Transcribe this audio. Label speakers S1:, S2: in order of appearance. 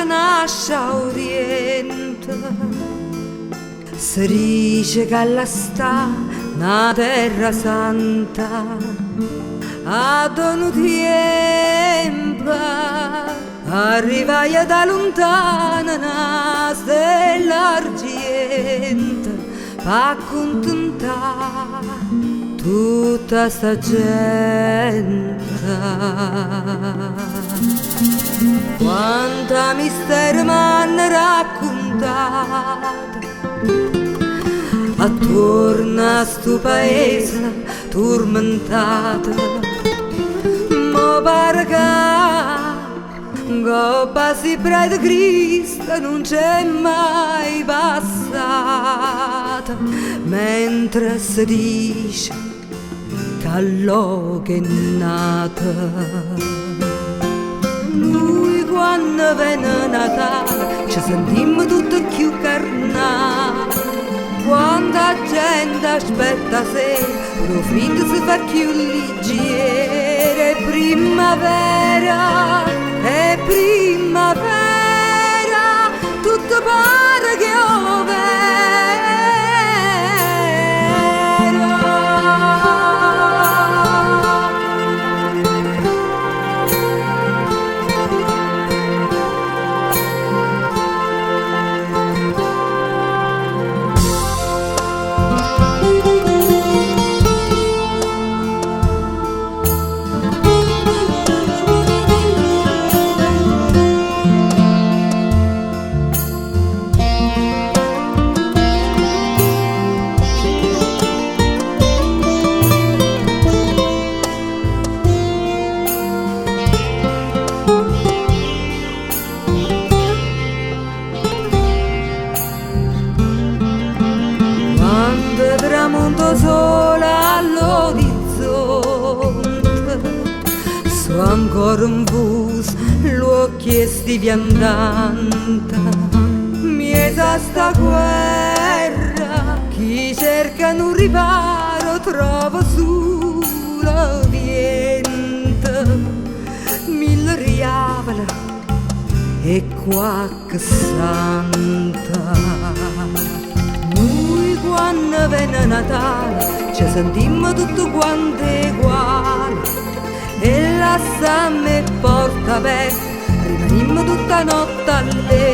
S1: nasce a Oriente. Si dice che alla sta una terra santa, ad un tempo arrivai da lontana una stella argente pa' contentare tutta sta gente. Quanta mistero m'hanno raccontato attorno a sto paese tormentato. Mo pare che coppa si prede Cristo non c'è mai passata, mentre si dice che all'oca è nata. Noi quando viene Natale ci sentiamo tutti più carnali, quanta gente aspetta se lo fin si fa più leggero. È primavera, è primavera, tutto pare che tramonto sola all'orizzonte, so ancora un bus, l'occhio è sti viandante. Miesa sta guerra, chi cerca un riparo trova solo vento. Mille riavola e qualche santa. Quando viene Natale ci sentiamo tutto quanto uguali e lasciamo e porta aperta, rimaniamo tutta notte alle